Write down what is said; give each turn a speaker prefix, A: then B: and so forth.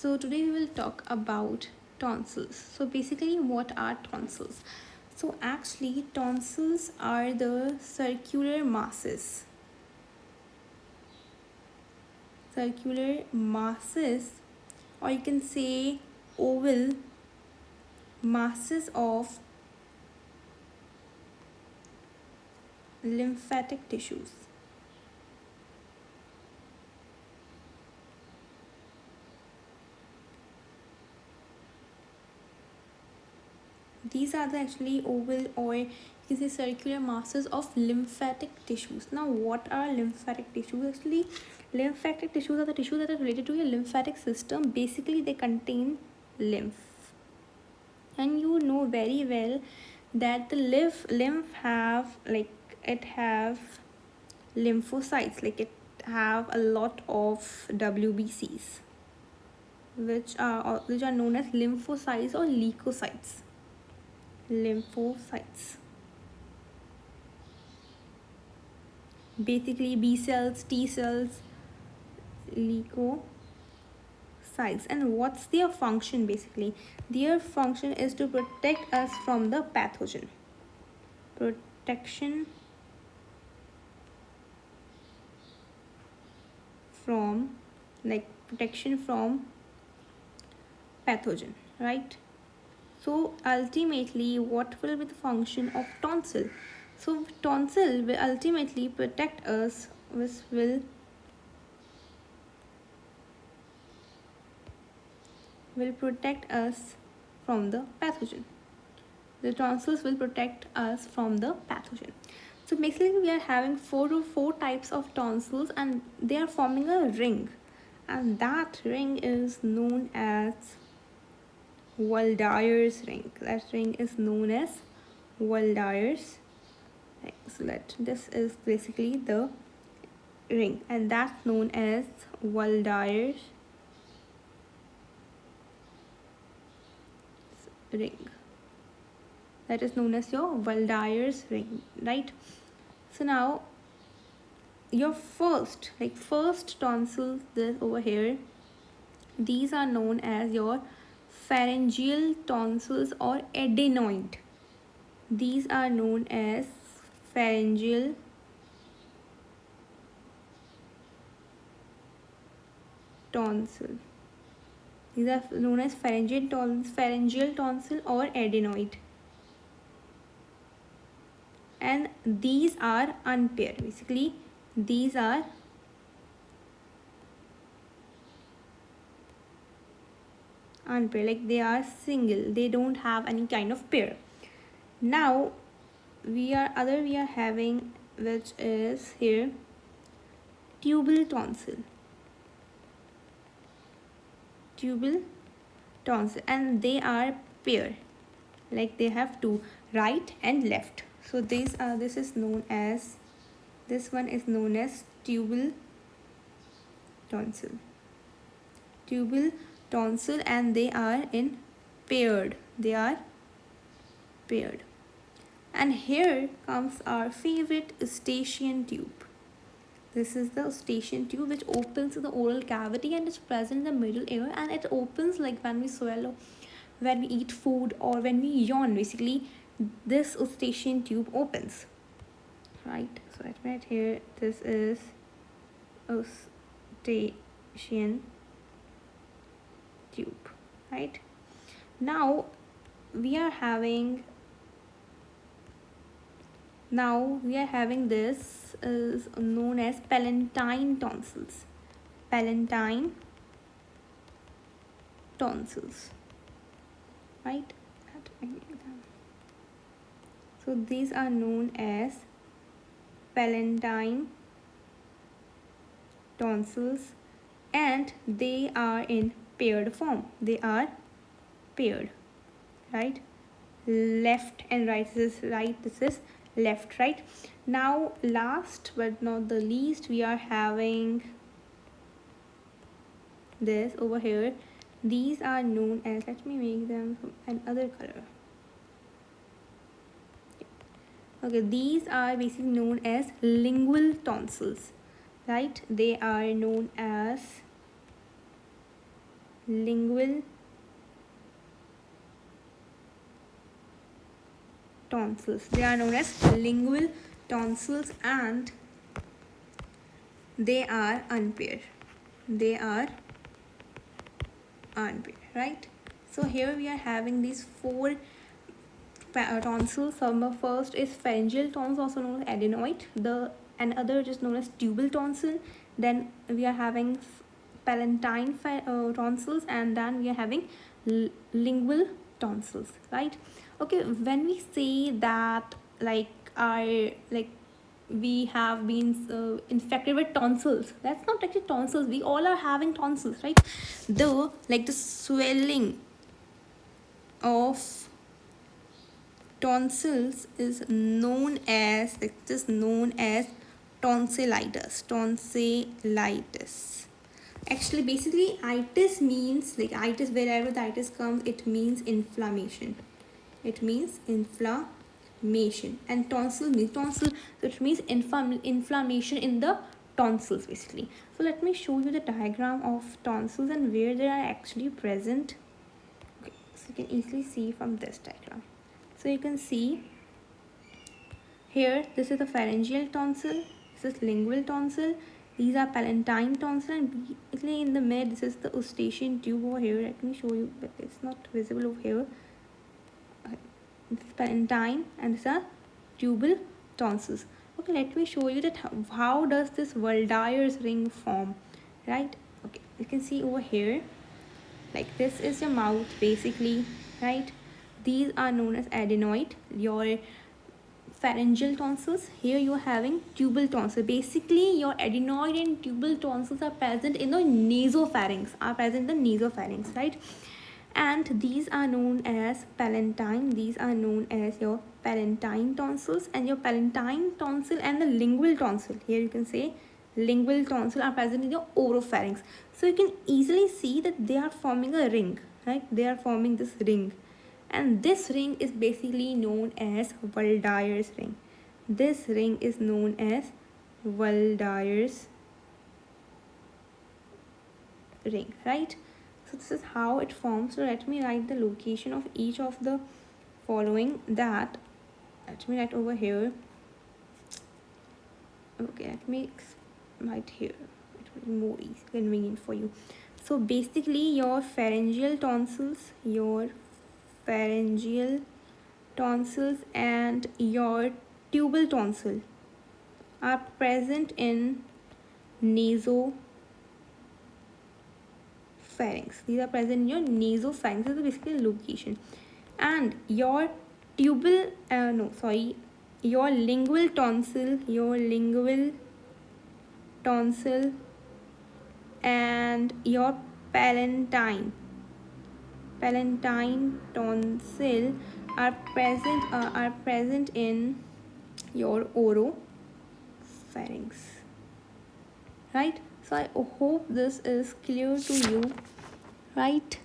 A: So today we will talk about tonsils. So basically what are tonsils? So actually tonsils are the circular masses. Circular masses, or you can say oval masses of lymphatic tissues. These are the actually oval, or you can say circular masses of lymphatic tissues. Now what are lymphatic tissues? Actually lymphatic tissues are the tissues that are related to your lymphatic system. Basically they contain lymph, and you know very well that the lymph have, like, it have lymphocytes, like it have a lot of WBCs, which are known as lymphocytes or leukocytes. Lymphocytes, basically B cells, T cells, leukocytes. And what's their function? Basically their function is to protect us from the pathogen. Protection from, like, protection from pathogen, right? So ultimately what will be the function of tonsil? So tonsil will ultimately protect us, which will protect us from the pathogen. The tonsils will protect us from the pathogen. So basically we are having four types of tonsils, and they are forming a ring, and that ring is known as waldeyer's ring. That ring is known as waldeyer's ring. So this is basically the ring, and that's known as waldeyer's ring. That is known as your waldeyer's ring, right? So now your first tonsils, this over here, these are known as your pharyngeal tonsils or adenoid. These are known as pharyngeal tonsil. These are known as pharyngeal tonsil or adenoid. And these are unpaired. Basically these are unpaired, like they are single, they don't have any kind of pair. Now we are having, which is here, tubal tonsil. Tubal tonsil, and they are pair, like they have two, right and left. So this is known as, this one is known as tubal tonsil. Tubal tonsil, and they are in paired. They are paired. And here comes our favorite eustachian tube. This is the eustachian tube, which opens in the oral cavity and is present in the middle ear, and it opens like when we swallow, when we eat food, or when we yawn. Basically this eustachian tube opens, right? So let me write here, this is eustachian tube, right? Now we are having this is known as palatine tonsils. Palatine tonsils, right? So these are known as palatine tonsils, and they are in paired form. They are paired, right? Left and right. This is right, this is left, right? Now last but not the least, we are having this over here. These are known as, let me make them from another color. Okay, these are basically known as lingual tonsils, right? They are known as lingual tonsils. They are known as lingual tonsils and they are unpaired. They are unpaired, right? So here we are having these four tonsils. The first is pharyngeal tonsil, also known as adenoid. The another is known as tubal tonsil. Then we are having palatine tonsils, and then we are having lingual tonsils, right? Okay, when we say that we have been infected with tonsils, that's not actually tonsils. We all are having tonsils, right? The swelling of tonsils is known as tonsillitis. Actually, basically, itis means itis, wherever the itis comes, it means inflammation. It means inflammation, and tonsil, it means inflammation in the tonsils basically. So let me show you the diagram of tonsils and where they are actually present. Okay, so you can easily see from this diagram. So you can see here, this is the pharyngeal tonsil, this is lingual tonsil, these are palatine tonsil, and basically in the mid, this is the eustachian tube over here. Let me show you, but it's not visible over here. This is palatine and these are tubal tonsils. Okay, let me show you that how does this waldeyer's ring form, right? Okay, you can see over here, like this is your mouth basically, right? These are known as adenoid, your pharyngeal tonsils. Here you are having tubal tonsil. Basically, your adenoid and tubal tonsils are present in the nasopharynx, right? And these are known as palatine. These are known as your palatine tonsils, and your palatine tonsil and the lingual tonsil. Here you can say lingual tonsil are present in your oropharynx. So you can easily see that they are forming a ring, right? They are forming this ring, and this ring is basically known as Waldeyer's ring. This ring is known as Waldeyer's ring, right? So this is how it forms. So let me write the location of each of the following. That let me write over here. Okay, let me write here. It will be more easy, convenient for you. So basically, your pharyngeal tonsils and your tubal tonsil are present in nasopharynx. These are present in your nasopharynx. This is basically a location. And your your lingual tonsil and your palatine tonsil are present in your oropharynx, right? So I hope this is clear to you, right?